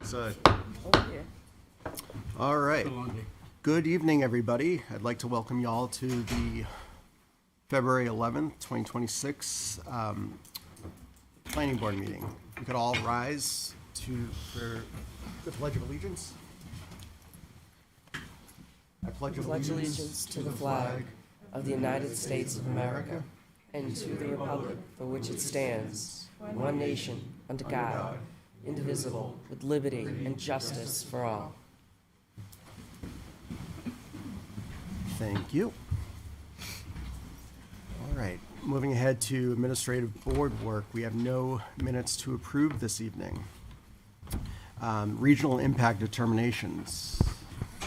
So, All right. Good evening, everybody. I'd like to welcome you all to the February 11th, 2026 Planning Board meeting. We could all rise for the Pledge of Allegiance. I pledge allegiance to the flag of the United States of America and to the republic for which it stands, one nation, under God, indivisible, with liberty and justice for all. Thank you. All right, moving ahead to administrative board work, we have no minutes to approve this evening. Regional impact determinations,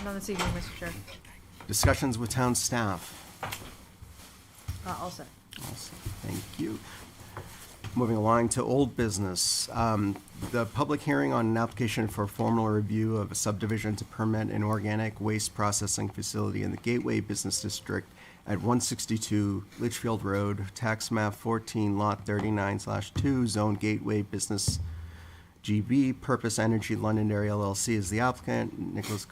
None this evening, Mr. Chair. discussions with town staff. All set. Awesome. Thank you. Moving along to old business. The public hearing on an application for formal review of a subdivision to permit an organic waste processing facility in the Gateway Business District at 162 Litchfield Road, tax map 14, lot 39/2, zone Gateway Business GB, Purpose Energy Londonderry LLC is the applicant, Nicholas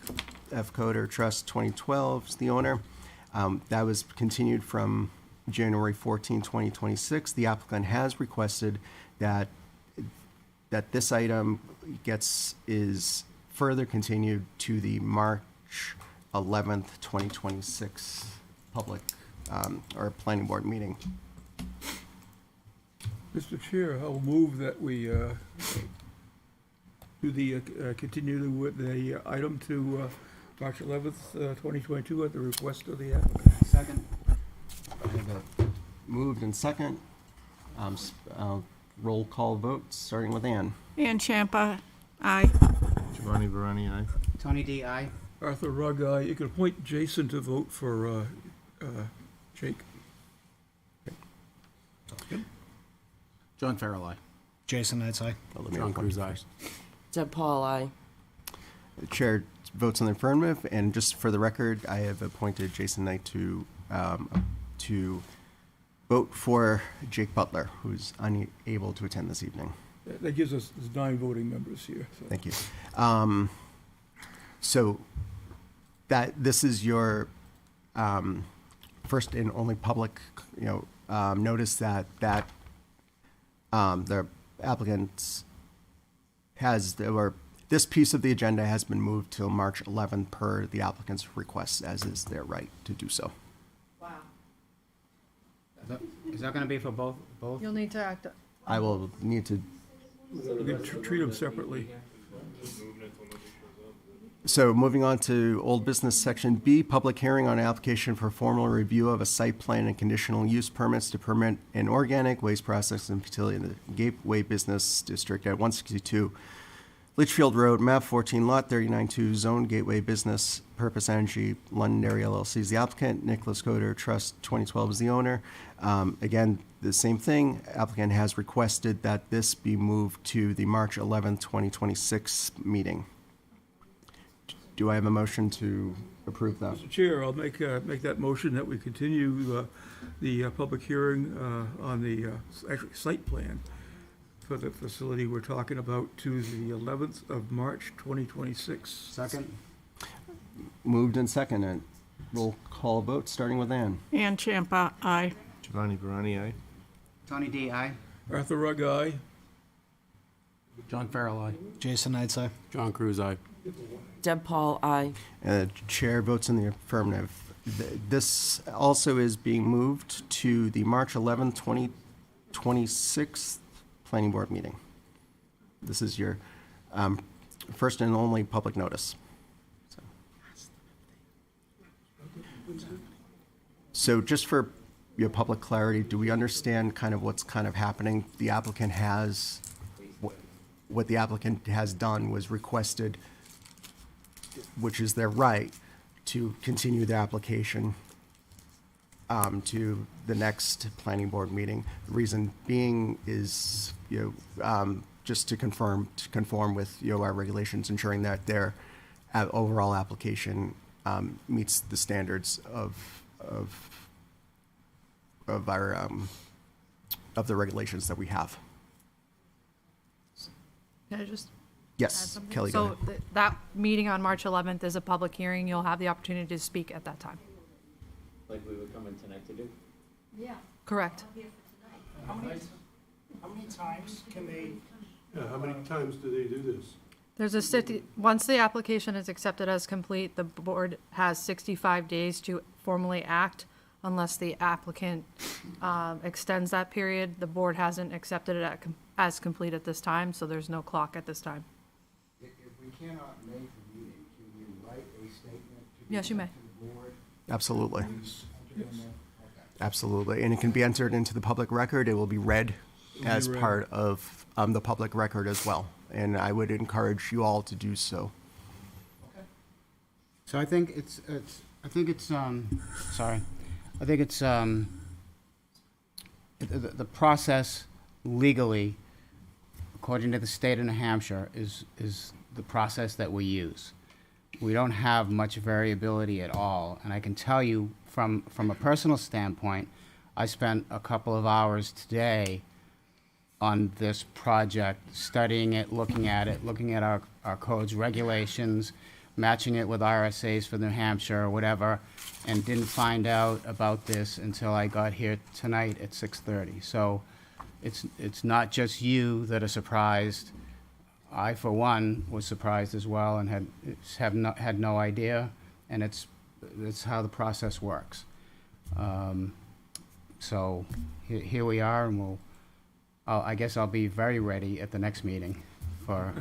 F. Coder Trust 2012 is the owner. That was continued from January 14, 2026. The applicant has requested that this item is further continued to the March 11th, 2026 public or planning board meeting. Mr. Chair, I'll move that we do the, continue with the item to March 11th, 2022 at the request of the applicant. second. I have a moved and second. Roll call vote, starting with Ann. Ann Champa, aye. Giovanni Verani, aye. Tony D. I. Arthur Rugg, aye. You can appoint Jason to vote for Jake. John Farrell, I. Jason Knights, aye. John Cruz, aye. Deb Paul, aye. The chair votes in the affirmative, and just for the record, I have appointed Jason Knight to vote for Jake Butler, who's unable to attend this evening. That gives us 9 voting members here. So. Thank you. So this is your first and only public, notice that the applicant this piece of the agenda has been moved till March 11th per the applicant's request, as is their right to do so. Wow. Is that gonna be for both? You'll need to act. I will need to. We can treat them separately. So moving on to old business section B, public hearing on application for formal review of a site plan and conditional use permits to permit an organic waste processing facility in the Gateway Business District at 162 Litchfield Road, map 14, lot 39/2, zone Gateway Business, Purpose Energy Londonderry LLC is the applicant, Nicholas Coder Trust 2012 is the owner. Again, the same thing, applicant has requested that this be moved to the March 11th, 2026 meeting. Do I have a motion to approve that? Mr. Chair, I'll make that motion that we continue the public hearing on the actually site plan for the facility we're talking about to the 11th of March, 2026. Second. Moved and seconded. Roll call vote, starting with Ann. Ann Champa, aye. Giovanni Verani, aye. Tony D. I. Arthur Rugg, aye. John Farrell, I. Jason Knights, aye. John Cruz, I. Deb Paul, aye. And the chair votes in the affirmative. This also is being moved to the March 11th, 2026 planning board meeting. This is your first and only public notice. So just for your public clarity, do we understand kind of what's kind of happening? The applicant has, what the applicant has done was requested, which is their right, to continue the application to the next planning board meeting. The reason being is, just to conform with, our regulations, ensuring that their overall application meets the standards of our of the regulations that we have. Can I just Yes, something? Kelly, go So ahead. that meeting on March 11th is a public hearing. You'll have the opportunity to speak at that time. Like we would come in tonight to do? Correct. How many times can they, Yeah, how many times do they do this? There's a once the application is accepted as complete, the board has 65 days to formally act unless the applicant extends that period. The board hasn't accepted it as complete at this time, so there's no clock at this time. if we cannot make a meeting, can you write a statement to be Yes, you may. sent to the board? Absolutely, Enter in there? Okay. absolutely. And it can be entered into the public record. It will be read as read. part of the public record as well. And I would encourage you all to do so. So I think the process legally, according to the state of New Hampshire, is the process that we use. We don't have much variability at all, and I can tell you from a personal standpoint, I spent a couple of hours today on this project, studying it, looking at our codes, regulations, matching it with RSAs for New Hampshire or whatever, and didn't find out about this until I got here tonight at 6:30. So it's not just you that are surprised. I, for one, was surprised as well and had no idea, and it's how the process works. So here we are, and I guess I'll be very ready at the next meeting for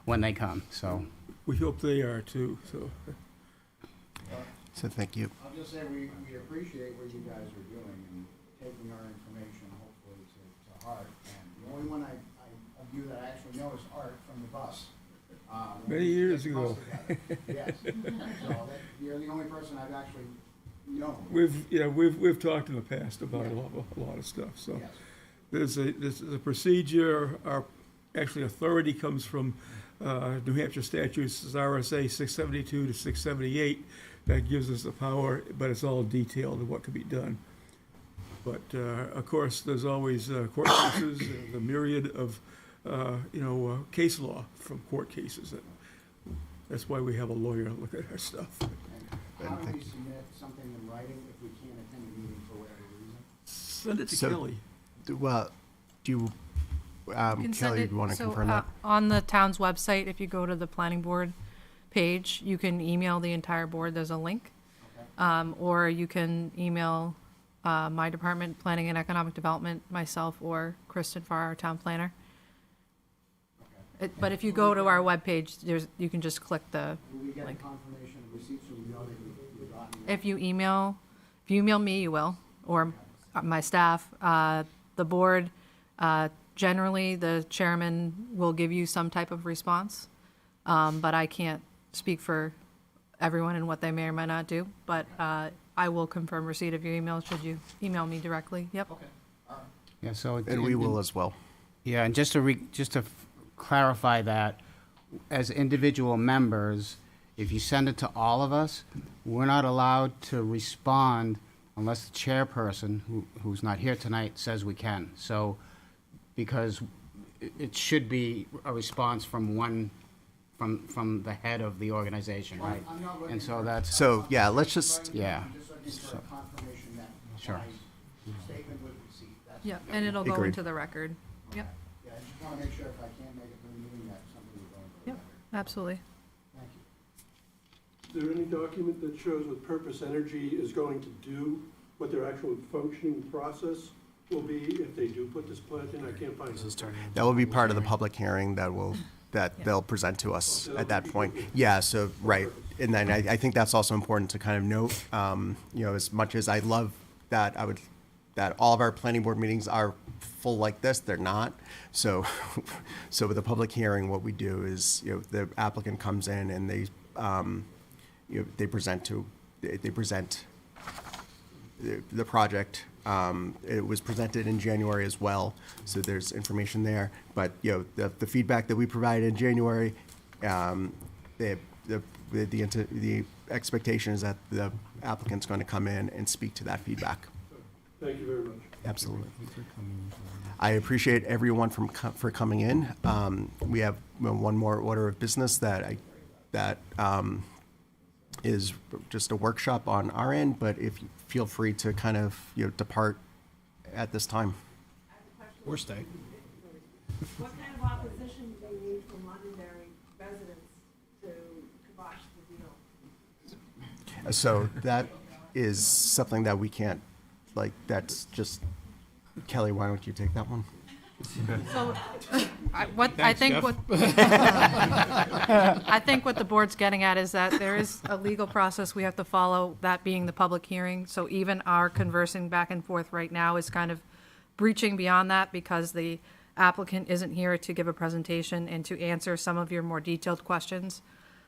when they come, so. We hope they are too, so. So thank you. I'll just say we appreciate what you guys are doing and taking our information hopefully to heart. And the only one of you that I actually know is Art from the bus. Many years ago. Yes. So you're the only person I've actually known. We've talked in the past about a lot of stuff, so. Yes. There's a procedure, our authority comes from New Hampshire statutes, RSA 672 to 678, that gives us the power, but it's all detailed of what can be done. But, of course, there's always court cases, the myriad of, case law from court cases. That's why we have a lawyer look at our stuff. And how do we submit something in writing if we can't attend a meeting for whatever reason? Send it to So- Kelly. Well, do you, You can send Kelly, it- you want to so, confirm that? On the town's website, if you go to the planning board page, you can email the entire board, there's a link. Or you can email my department, Planning and Economic Development, myself, or Kristen Farr, our town planner. But if you go to our webpage, you can just click the, Will we get a Like- confirmation of receipt so we know that we've gotten it? if you email me, you will, or my staff. The board, generally, the chairman will give you some type of response. But I can't speak for everyone and what they may or may not do. But I will confirm receipt of your email should you email me directly. Yep. Okay, all right. Yeah, so. And we will as well. Yeah, and just to clarify that, as individual members, if you send it to all of us, we're not allowed to respond unless the chairperson, who's not here tonight, says we can. So, because it should be a response from from the head of the organization, right? I'm not looking And so for- that's, So, yeah, let's just, yeah. I'm just looking for a confirmation that Sure. my statement was received. That's- Yep, and it'll go Agreed. into the record. Yep, Yeah, I just want to make sure if I can't make it to the meeting, that something will go into the Yep. record. absolutely. Thank you. Is there any document that shows what Purpose Energy is going to do, what their actual functioning process will be if they do put this plant in? I can't find it. that will be part of the public hearing that they'll present to us at that point. Yeah, so, right. And then I think that's also important to kind of note, as much as I love that that all of our planning board meetings are full like this, they're not. So with the public hearing, what we do is, the applicant comes in and they present the project. It was presented in January as well, so there's information there. But, the feedback that we provided in January, the expectation is that the applicant's going to come in and speak to that feedback. Thank you very much. Absolutely. I appreciate everyone for coming in. We have one more order of business that is just a workshop on our end, but if you feel free to kind of, depart at this time. Or stay. What kind of opposition do you need from Londonderry residents to kibosh the deal? So that is something that we can't, that's just, Kelly, why don't you take that one? So, I think what the board's getting at is that there is a legal process we have to follow, that being the public hearing. So even our conversing back and forth right now is kind of breaching beyond that, because the applicant isn't here to give a presentation and to answer some of your more detailed questions.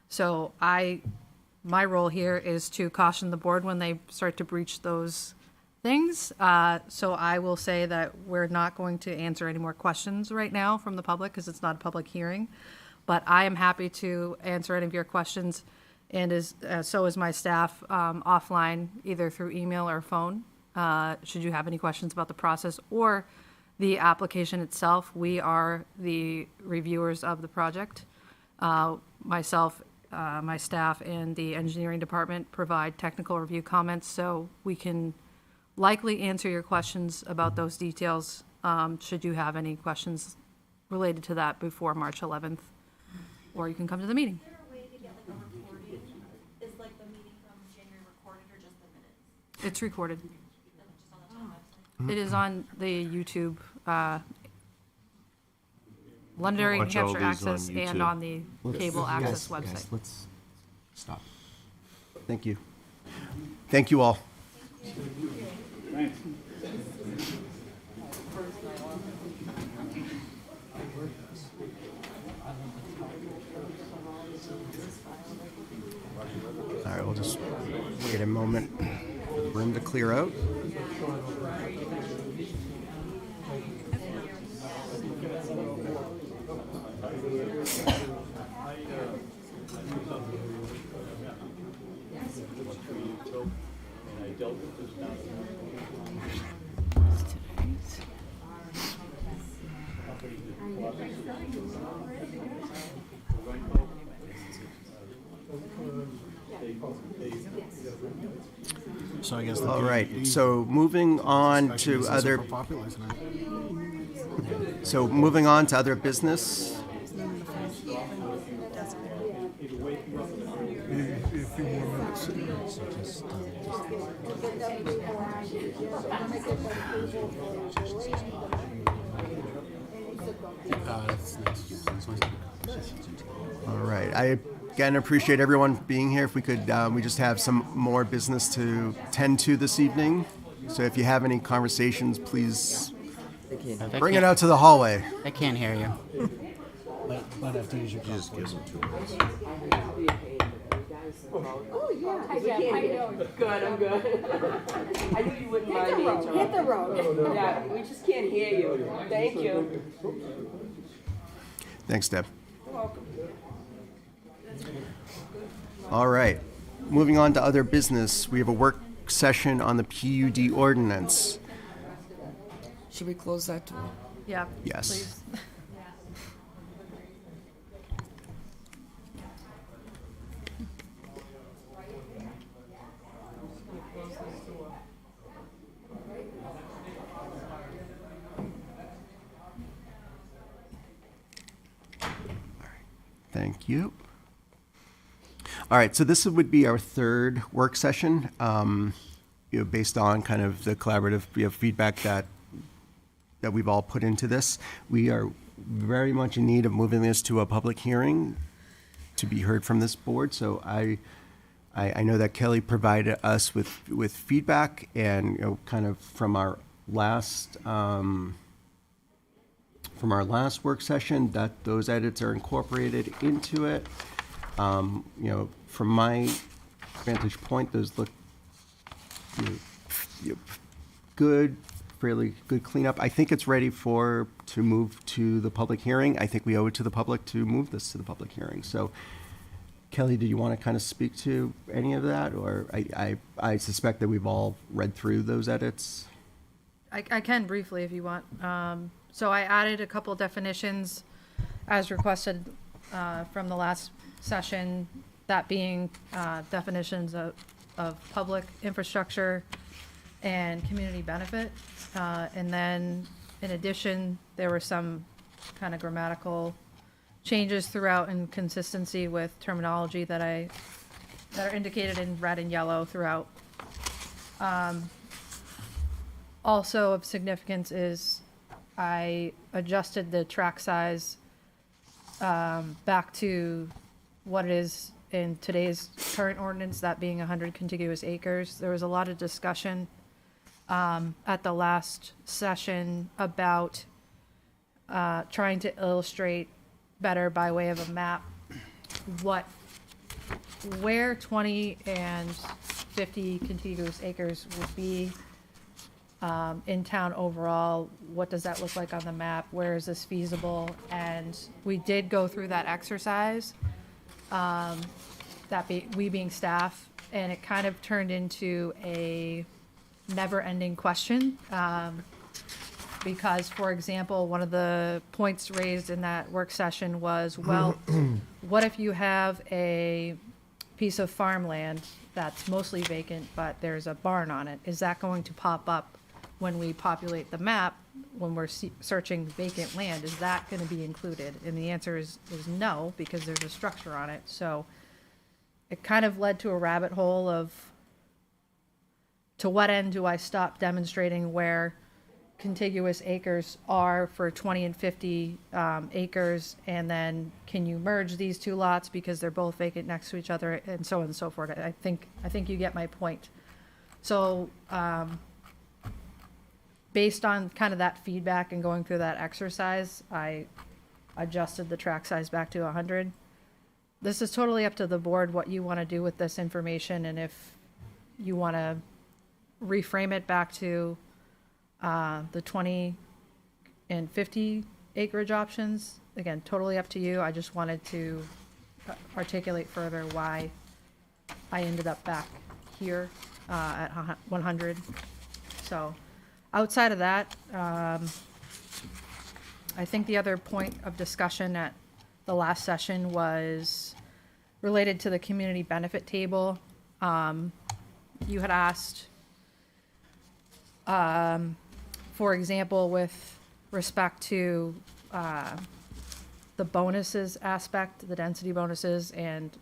So my role here is to caution the board when they start to breach those things. So I will say that we're not going to answer any more questions right now from the public, because it's not a public hearing. But I am happy to answer any of your questions, and so is my staff, offline, either through email or phone, should you have any questions about the process or the application itself. We are the reviewers of the project. Myself, my staff, and the engineering department provide technical review comments, so we can likely answer your questions about those details, should you have any questions related to that before March 11th, or you can come to the meeting. Is there a way to get like a recording? Is like the meeting from January recorded or just the minutes? It's recorded. Just on the town website? It is on the YouTube, Londonderry New Watch all Hampshire these on Access, and YouTube. on the Cable Access Guys, website. let's stop. Thank you. Thank you all. All right, we'll just wait a moment for the room to clear out. So I guess. All right, so moving on to other, moving on to other business. All right, I again appreciate everyone being here. If we could, we just have some more business to tend to this evening. So if you have any conversations, please bring it out to the hallway. I can't hear you. Might have to use your just Oh, yeah. Hi, Jeff. How you doing? Good, I'm good. I knew you wouldn't mind me. Hit the road. Yeah, we just can't hear you. Thank you. Thanks, Deb. You're welcome. All right, moving on to other business. We have a work session on the PUD ordinance. Should we close that door? Yeah. Yes. Please. Thank you. All right, so this would be our third work session, based on kind of the collaborative feedback that we've all put into this. We are very much in need of moving this to a public hearing to be heard from this board. So I know that Kelly provided us with feedback, and kind of from our last work session, that those edits are incorporated into it. From my vantage point, those look good, fairly good cleanup. I think it's ready to move to the public hearing. I think we owe it to the public to move this to the public hearing. So, Kelly, do you want to kind of speak to any of that? Or I suspect that we've all read through those edits. I can briefly if you want. So I added a couple definitions as requested from the last session, that being definitions of public infrastructure and community benefit. And then in addition, there were some kind of grammatical changes throughout in consistency with terminology that are indicated in red and yellow throughout. Also of significance is I adjusted the track size back to what it is in today's current ordinance, that being 100 contiguous acres. There was a lot of discussion at the last session about trying to illustrate better by way of a map where 20 and 50 contiguous acres would be in town overall. What does that look like on the map? Where is this feasible? And we did go through that exercise, we being staff, and it kind of turned into a never-ending question. Because, for example, one of the points raised in that work session was, well, what if you have a piece of farmland that's mostly vacant, but there's a barn on it? Is that going to pop up when we populate the map, when we're searching vacant land? Is that going to be included? And the answer is no, because there's a structure on it. So it kind of led to a rabbit hole of, to what end do I stop demonstrating where contiguous acres are for 20 and 50 acres, and then can you merge these two lots because they're both vacant next to each other, and so on and so forth. I think you get my point. So based on kind of that feedback and going through that exercise, I adjusted the track size back to 100. This is totally up to the board what you want to do with this information, and if you want to reframe it back to the 20 and 50 acreage options, again, totally up to you. I just wanted to articulate further why I ended up back here at 100. So outside of that, I think the other point of discussion at the last session was related to the community benefit table. You had asked, for example, with respect to the bonuses aspect, the density bonuses and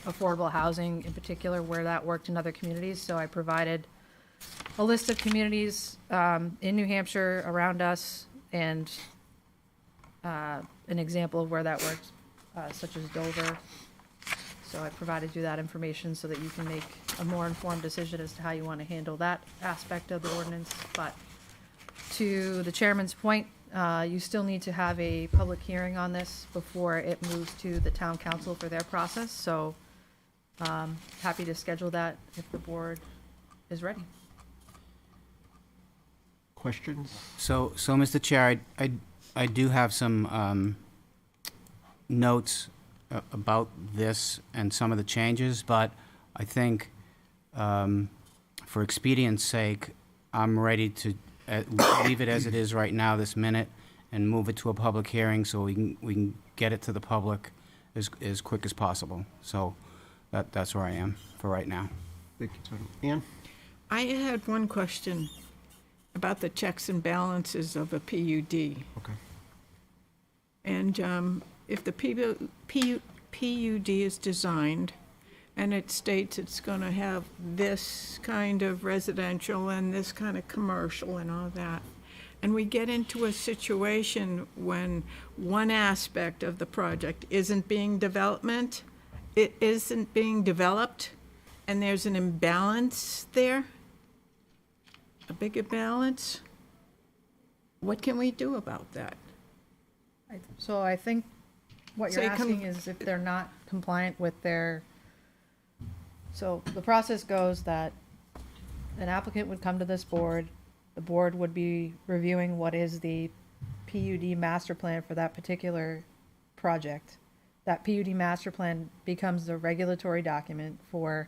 affordable housing in particular, where that worked in other communities. So I provided a list of communities in New Hampshire around us, and an example of where that worked, such as Dover. So I provided you that information so that you can make a more informed decision as to how you want to handle that aspect of the ordinance. But to the chairman's point, you still need to have a public hearing on this before it moves to the town council for their process. So happy to schedule that if the board is ready. Questions? So, Mr. Chair, I do have some notes about this and some of the changes, but I think for expedience sake, I'm ready to leave it as it is right now this minute and move it to a public hearing so we can get it to the public as quick as possible. So that's where I am for right now. Thank you, Tony. Ann? I had one question about the checks and balances of a PUD. Okay. And if the PUD is designed and it states it's going to have this kind of residential and this kind of commercial and all that, and we get into a situation when one aspect of the project isn't being developed, and there's an imbalance there, a big imbalance, what can we do about that? So I think what you're So you come- asking is if they're not compliant with their, so the process goes that an applicant would come to this board, the board would be reviewing what is the PUD master plan for that particular project. That PUD master plan becomes the regulatory document for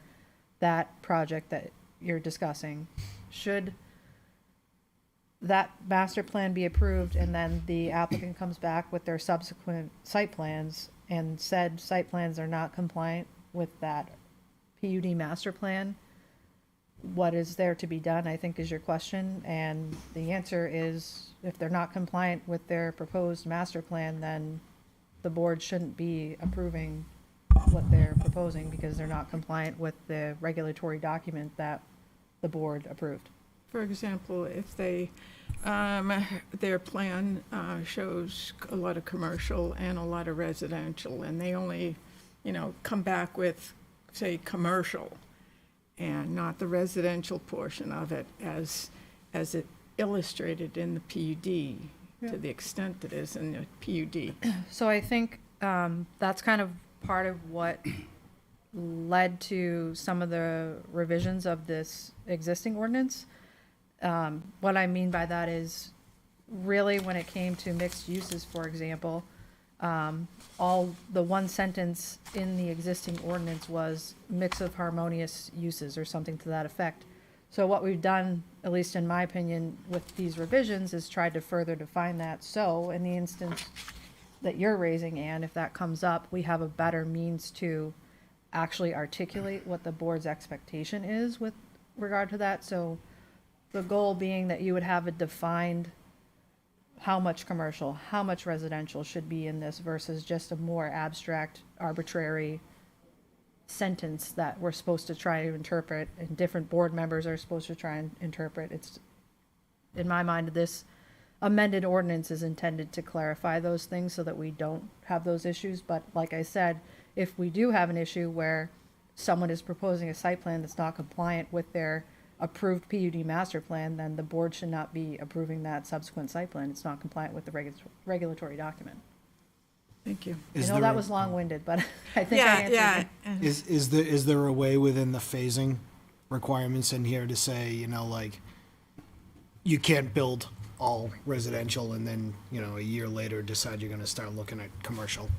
that project that you're discussing. Should that master plan be approved, and then the applicant comes back with their subsequent site plans, and said site plans are not compliant with that PUD master plan, what is there to be done, I think is your question. And the answer is, if they're not compliant with their proposed master plan, then the board shouldn't be approving what they're proposing, because they're not compliant with the regulatory document that the board approved. For example, if they, their plan shows a lot of commercial and a lot of residential, and they only, come back with, say, commercial, and not the residential portion of it as it illustrated in the PUD, to the extent that is in the PUD. So I think that's kind of part of what led to some of the revisions of this existing ordinance. What I mean by that is, really, when it came to mixed uses, for example, all the one sentence in the existing ordinance was mix of harmonious uses or something to that effect. So what we've done, at least in my opinion, with these revisions, is tried to further define that. So in the instance that you're raising, Ann, if that comes up, we have a better means to actually articulate what the board's expectation is with regard to that. So the goal being that you would have a defined how much commercial, how much residential should be in this, versus just a more abstract, arbitrary sentence that we're supposed to try to interpret, and different board members are supposed to try and interpret. It's, in my mind, this amended ordinance is intended to clarify those things so that we don't have those issues. But like I said, if we do have an issue where someone is proposing a site plan that's not compliant with their approved PUD master plan, then the board should not be approving that subsequent site plan. It's not compliant with the regulatory document. Thank you. I know that was long-winded, but I think I answered. Is there a way within the phasing requirements in here to say, like, you can't build all residential and then, a year later decide you're going to start looking at commercial?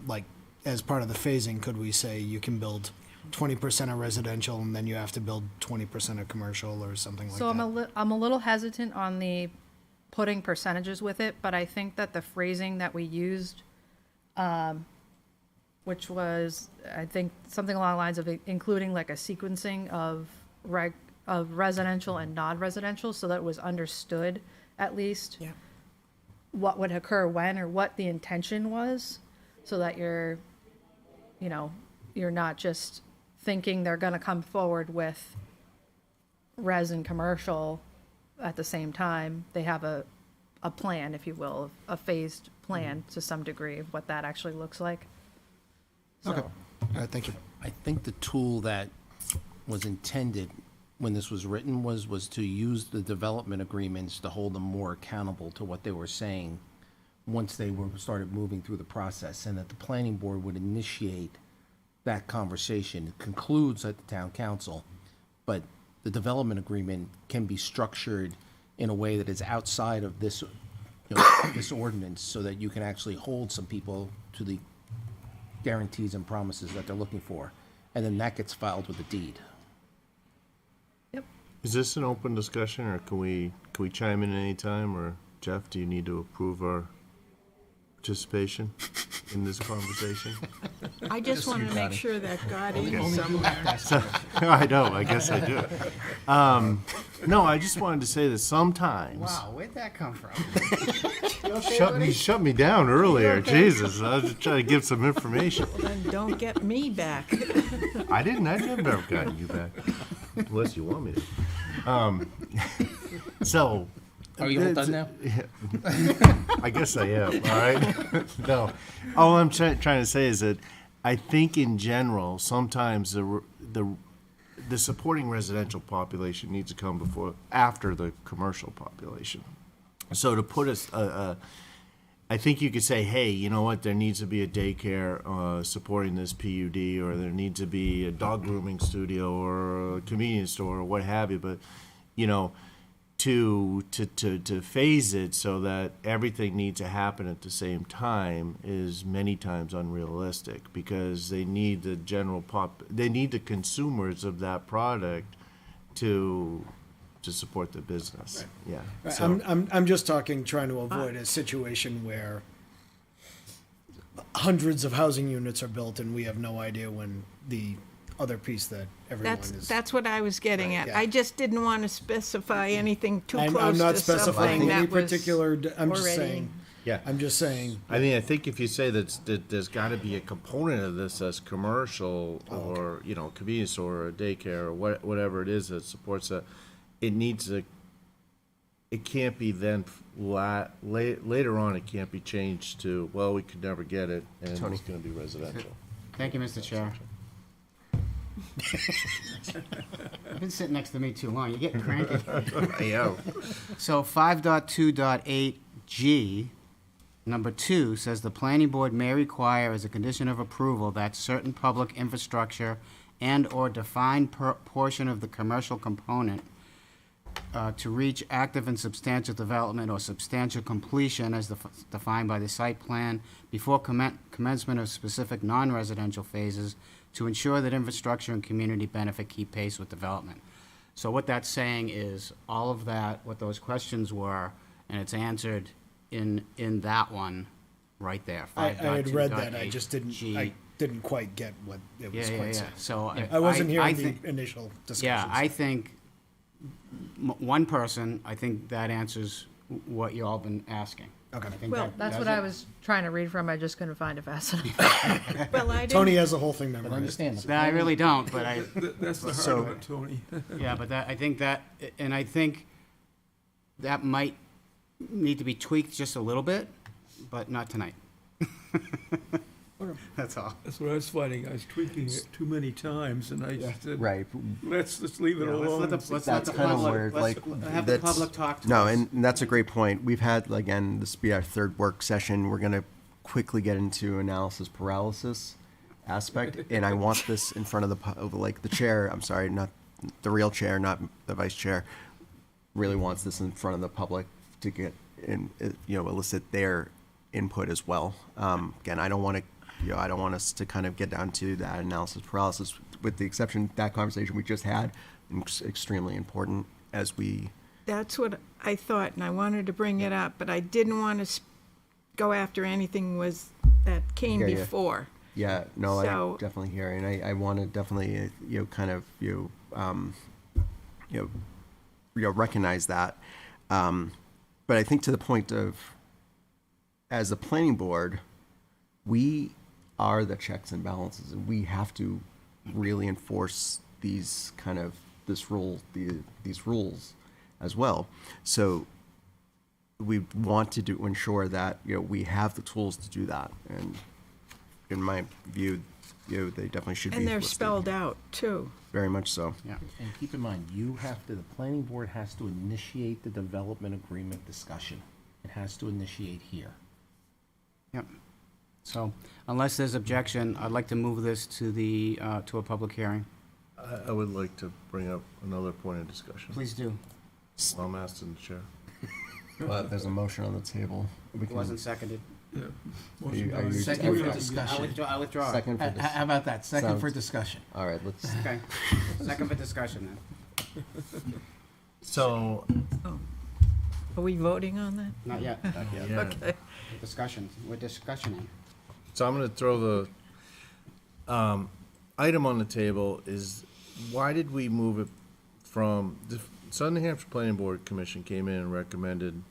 Like, as part of the phasing, could we say you can build 20% of residential and then you have to build 20% of commercial or something like So that? I'm a little hesitant on the putting percentages with it, but I think that the phrasing that we used, which was, I think, something along the lines of including like a sequencing of residential and non-residential, so that it was understood at least what would occur when, or what the intention was, so that you're not just thinking they're going to come forward with res and commercial at the same time. They have a plan, if you will, a phased plan to some degree of what that actually looks like. Okay. All right, thank you. I think the tool that was intended when this was written was to use the development agreements to hold them more accountable to what they were saying once they started moving through the process, and that the planning board would initiate that conversation. It concludes at the town council, but the development agreement can be structured in a way that is outside of this, this ordinance, so that you can actually hold some people to the guarantees and promises that they're looking for, and then that gets filed with the deed. Is this an open discussion, or can we chime in any time? Or Jeff, do you need to approve our participation in this conversation? I just want to make sure that got in somewhere. I know, I guess I do. No, I just wanted to say that sometimes. Wow, where'd that come from? Shut me down earlier. Jesus, I was just trying to give some information. Well, then don't get me back. I never gotten you back, unless you want me to. So. Are you all done now? I guess I am, all right? No. All I'm trying to say is that I think in general, sometimes the supporting residential population needs to come after the commercial population. So to put I think you could say, hey, you know what, there needs to be a daycare supporting this PUD, or there needs to be a dog grooming studio or a convenience store or what have you, but, to phase it so that everything needs to happen at the same time is many times unrealistic, because they need the consumers of that product to to support the business, yeah. Right, So, I'm just talking, trying to avoid a situation where hundreds of housing units are built and we have no idea when the other piece that everyone is. That's what I was getting Right, at. yeah. I just didn't want to specify anything too I'm close not to specifying something any that was particular, I'm just already- saying, yeah. I'm just saying, I think if you say that there's gotta be a component of this as commercial or, you know, convenience store or daycare or whatever it is that supports that, it needs a, it can't be then later on, it can't be changed to, well, we could never get it and Tony. it's gonna be residential. Thank you, Mr. Chair. You've been sitting next to me too long. You're getting cranky. Yeah. So 5.2.8G, number 2, says the planning board may require as a condition of approval that certain public infrastructure and/or defined portion of the commercial component to reach active and substantial development or substantial completion as defined by the site plan before commencement of specific non-residential phases to ensure that infrastructure and community benefit keep pace with development. So what that's saying is all of that, what those questions were, and it's answered in that one right there. I had read that, I 5.2.8G. just didn't quite get what it was Yeah. quite saying. So I wasn't I hearing think- the initial discussions. Yeah, I think, one person, I think that answers what you all been asking. Okay. I think Well, That's does what it. I was trying to read from, I just couldn't find it fast enough. Well, I Tony didn't, has the whole thing But memorized. understand, the No, I really don't, but I, That's the heart So- of it, Tony. yeah, but that, I think that, and I think that might need to be tweaked just a little bit, but not tonight. That's all. That's what I was finding. I was tweaking it too many times, and I said, Right. let's leave it alone. Let's let That's the kind of public, where, like, have the that's- public talk to No, us. and that's a great point. We've had, again, this will be our third work session. We're gonna quickly get into analysis paralysis aspect, and I want this in front of the chair, I'm sorry, not the real chair, not the vice chair, really wants this in front of the public to get in, elicit their input as well. Again, I don't want us to kind of get down to that analysis paralysis, with the exception, that conversation we just had, extremely important as we, that's what I thought, and I wanted to bring it up, but I didn't want to go after anything that came Yeah, yeah. before. yeah, no, So- I definitely hear, and I want to definitely, recognize that. But I think to the point of, as a planning board, we are the checks and balances, and we have to really enforce these rules as well. So we want to ensure that, we have the tools to do that, and in my view, they definitely should be. And they're listed. spelled out, too. Very much so. Yeah. And keep in mind, the planning board has to initiate the development agreement discussion. It has to initiate here. Yep. So unless there's objection, I'd like to move this to to a public hearing. I would like to bring up another point of discussion. Please do. While I'm asking the chair. But there's a motion on the table. We It can- wasn't seconded. Yeah. Are you- are you- Second for okay. discussion. I withdraw. Second for this. How about that? Second for Sounds- discussion. All right, let's, Okay. Second for discussion then. So, Are we voting on that? Not yet. yeah. Okay. Discussion. We're discussioning. So I'm gonna throw the, item on the table is, why did we move it from, the Southern New Hampshire Planning Board Commission came in and recommended,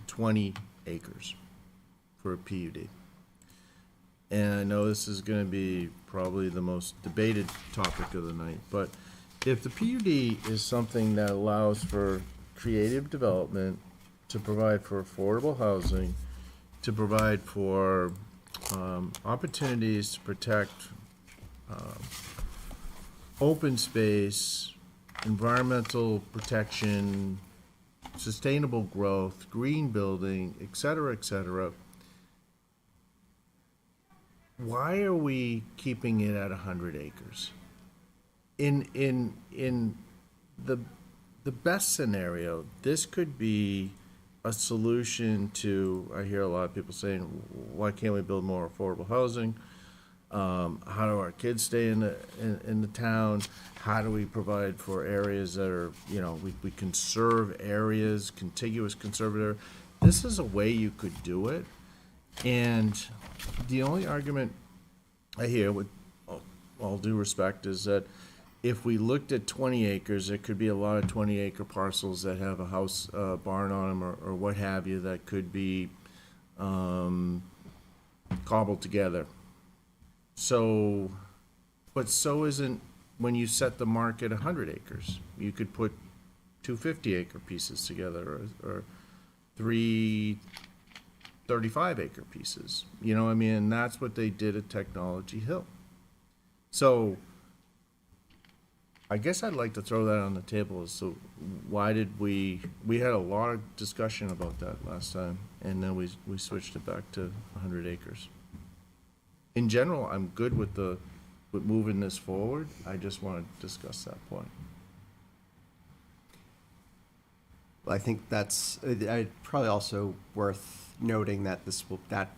20 acres for a PUD. And I know this is gonna be probably the most debated topic of the night, but if the PUD is something that allows for creative development, to provide for affordable housing, to provide for opportunities to protect open space, environmental protection, sustainable growth, green building, et cetera, why are we keeping it at 100 acres? In the best scenario, this could be a solution to, I hear a lot of people saying, why can't we build more affordable housing? How do our kids stay in the town? How do we provide for areas that are, we conserve areas, contiguous conservative? This is a way you could do it. And the only argument I hear, with all due respect, is that if we looked at 20 acres, there could be a lot of 20-acre parcels that have a house, barn on them, or what have you, that could be cobbled together. So, but so isn't when you set the mark at 100 acres. You could put 2 50-acre pieces together, or 3 35-acre pieces. You know what I mean? And that's what they did at Technology Hill. So I guess I'd like to throw that on the table. So why did we had a lot of discussion about that last time, and then we switched it back to 100 acres. In general, I'm good with moving this forward. I just want to discuss that point. I think that's probably also worth noting that that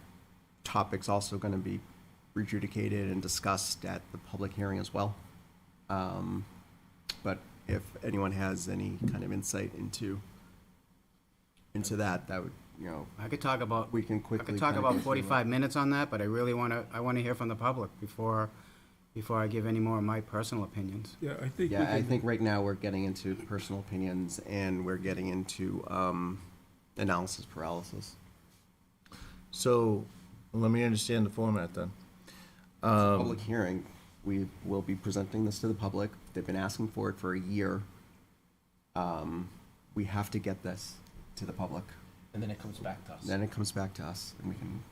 topic's also going to be adjudicated and discussed at the public hearing as well. But if anyone has any kind of insight into that would, I could talk about, we can quickly. I could talk kinda about go through 45 minutes on that, but I really want to hear from the public before I give any more of my personal opinions. Yeah, I think. Yeah, I think right now we're getting into personal opinions, and we're getting into analysis paralysis. So let me understand the format then. It's a public hearing. We will be presenting this to the public. They've been asking for it for a year. We have to get this to the public. And then it comes back to us. Then it comes back to us, and we can,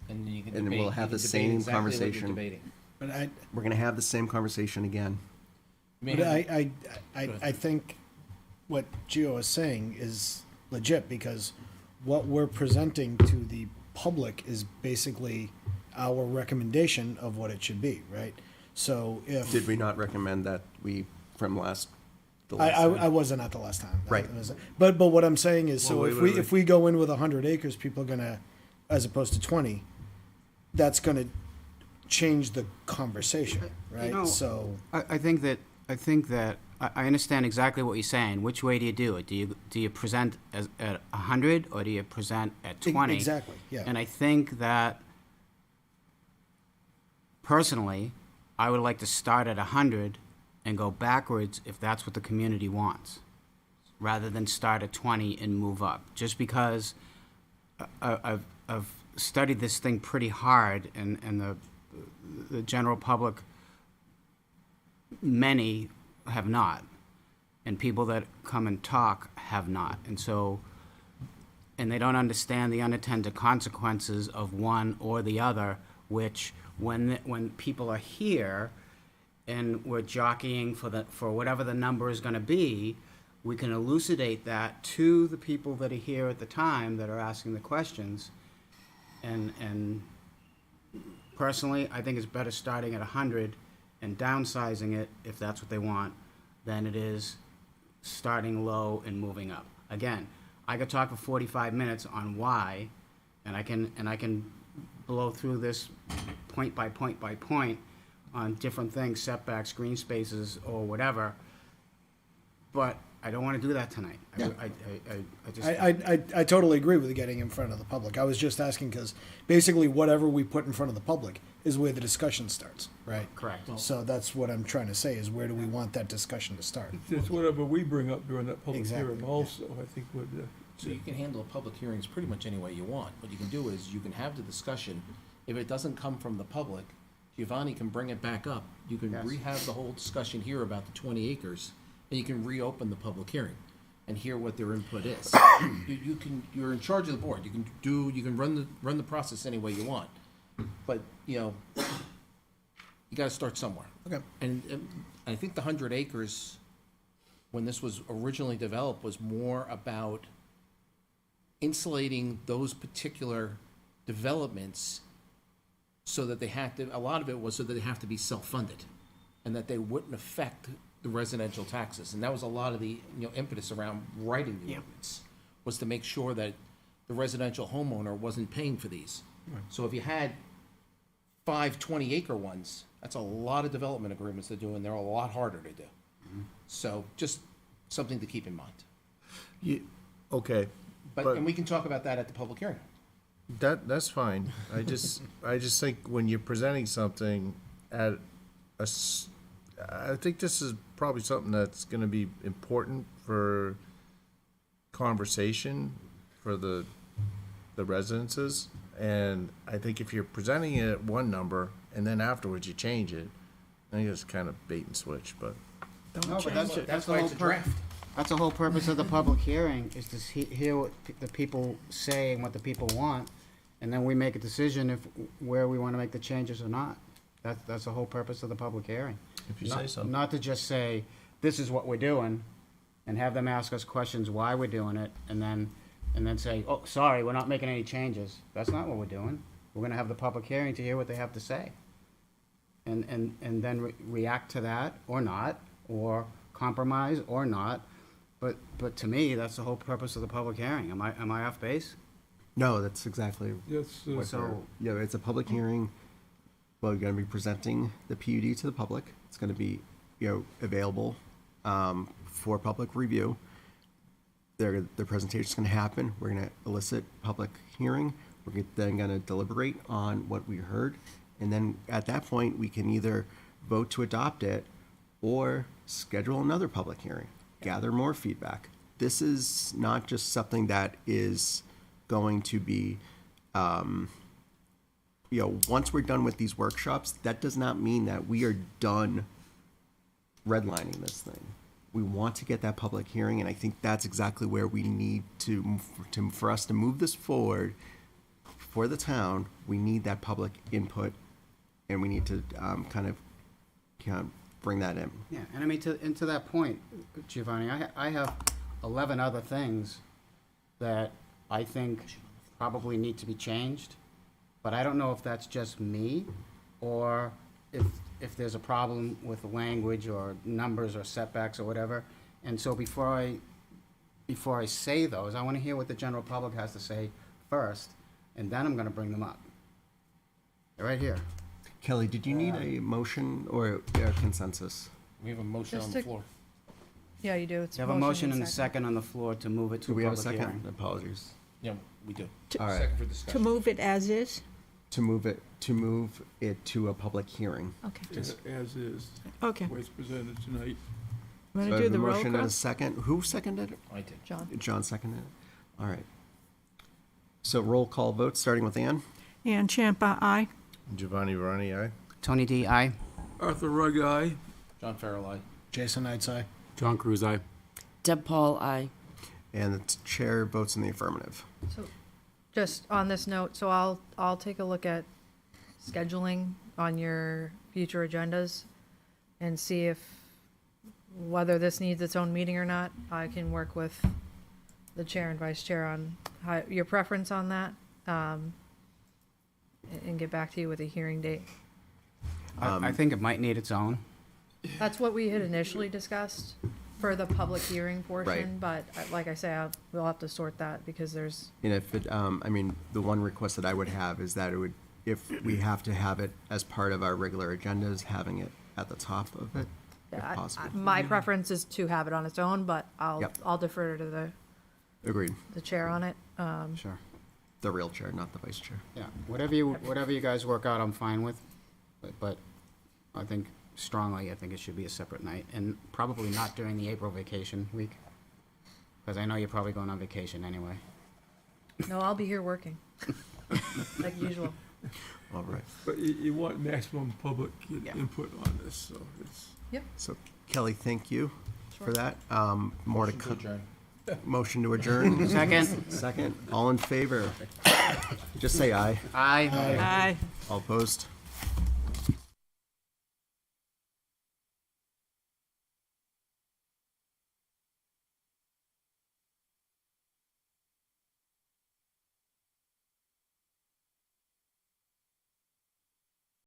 And then you can and debate. we'll have you the can debate same exactly what you're conversation. debating. But we're gonna have the same conversation again. But I think what Gio is saying is legit, because what we're presenting to the public is basically our recommendation of what it should be, right? So if. Did we not recommend that from the last I wasn't at the last time. Right. But what I'm saying is, so Well, if wait. if we go in with 100 acres, people are gonna, as opposed to 20, that's gonna change the conversation, right? know, So. I think that I understand exactly what you're saying. Which way do you do it? Do you present at 100, or do you present at 20? Exactly, yeah. And I think that personally, I would like to start at 100 and go backwards if that's what the community wants, rather than start at 20 and move up. Just because I've studied this thing pretty hard, and the general public, many have not, and people that come and talk have not. And so, and they don't understand the unintended consequences of one or the other, which when people are here and we're jockeying for whatever the number is going to be, we can elucidate that to the people that are here at the time that are asking the questions. And personally, I think it's better starting at 100 and downsizing it, if that's what they want, than it is starting low and moving up. Again, I could talk for 45 minutes on why, and I can blow through this point by point by point on different things, setbacks, green spaces, or whatever. But I don't want to do that tonight. Yeah. I just. I totally agree with getting in front of the public. I was just asking because basically whatever we put in front of the public is where the discussion starts, right? Correct. So that's what I'm trying to say, is where do we want that discussion to start? It's whatever we bring up during that public Exactly, hearing yeah. also, I think would. So you can handle public hearings pretty much any way you want. What you can do is you can have the discussion. If it doesn't come from the public, Giovanni can bring it back up. You can Yes. rehab the whole discussion here about the 20 acres, and you can reopen the public hearing and hear what their input is. You're in charge of the board. You can run the process any way you want. But, you gotta start somewhere. Okay. And I think the 100 acres, when this was originally developed, was more about insulating those particular developments so that a lot of it was so that they have to be self-funded and that they wouldn't affect the residential taxes. And that was a lot of the, impetus around writing the ordinance, was to make sure that the residential homeowner wasn't paying for these. So if you had 5 20-acre ones, that's a lot of development agreements to do, and they're a lot harder to do. So just something to keep in mind. Okay, And we can talk about that at the public hearing. that's fine. I just think when you're presenting something at I think this is probably something that's gonna be important for conversation for the residences. And I think if you're presenting it at one number and then afterwards you change it, I think it's kind of bait and switch, but. No, but that's That's the why whole it's a draft. That's the whole purpose of the public hearing, is to hear what the people say and what the people want, and then we make a decision where we want to make the changes or not. That's the whole purpose of the public hearing. If you say so. Not to just say, this is what we're doing, and have them ask us questions why we're doing it, and then say, oh, sorry, we're not making any changes. That's not what we're doing. We're gonna have the public hearing to hear what they have to say. And then react to that, or not, or compromise, or not. But to me, that's the whole purpose of the public hearing. Am I off base? No, that's exactly Yes, what So- yeah, it's a public hearing. Well, you're gonna be presenting the PUD to the public. It's gonna be, available, for public review. The presentation's gonna happen. We're gonna elicit public hearing. We're then gonna deliberate on what we heard. And then at that point, we can either vote to adopt it or schedule another public hearing, gather more feedback. This is not just something that is going to be, once we're done with these workshops, that does not mean that we are done redlining this thing. We want to get that public hearing, and I think that's exactly where we need for us to move this forward for the town. We need that public input, and we need to kind of bring that in. Yeah, and I mean, to that point, Giovanni, I have 11 other things that I think probably need to be changed, but I don't know if that's just me, or if there's a problem with the language or numbers or setbacks or whatever. And so before I say those, I want to hear what the general public has to say first, and then I'm going to bring them up. They're right here. Kelly, did you need a motion or a consensus? We have a motion on Just the to- floor. Yeah, you do. It's You have a motion and a second on the floor to move it to Do a we have a public second? hearing. Apologies. Yeah, we do. All right. Second for To discussion. move it as is? To move it to a public hearing. Okay. as is, Okay. the way it's presented tonight. Want So to I do have the a roll motion and call? a second. Who seconded it? I did. John? John seconded it. All right. So roll call vote, starting with Ann. Ann Champa, aye. Giovanni Veroni, aye? Tony D, aye. Arthur Rugg, aye. John Farrell, aye. Jason Knightsey. John Cruz, aye. Deb Paul, aye. And the chair votes in the affirmative. So, just on this note, so I'll take a look at scheduling on your future agendas and see if, whether this needs its own meeting or not. I can work with the chair and vice chair on your preference on that, and get back to you with a hearing date. I think it might need its own. That's what we had initially discussed for the public hearing portion, but like I say, we'll have to sort that because there's, And if it, the one request that I would have is that it would, if we have to have it as part of our regular agendas, having it at the top of it, if possible. my preference is to have it on its own, but Yep. I'll defer to Agreed. the chair on it. Sure. The real chair, not the vice chair. Yeah, whatever you guys work out, I'm fine with, but I think strongly, I think it should be a separate night, and probably not during the April vacation week, because I know you're probably going on vacation anyway. No, I'll be here working, like usual. All right. But you want maximum public input on this, so it's. So Kelly, thank you for Sure. that. More to Motion to come. adjourn. Motion to adjourn. Second. Second. All in favor? Just say aye. Aye. Aye. All opposed?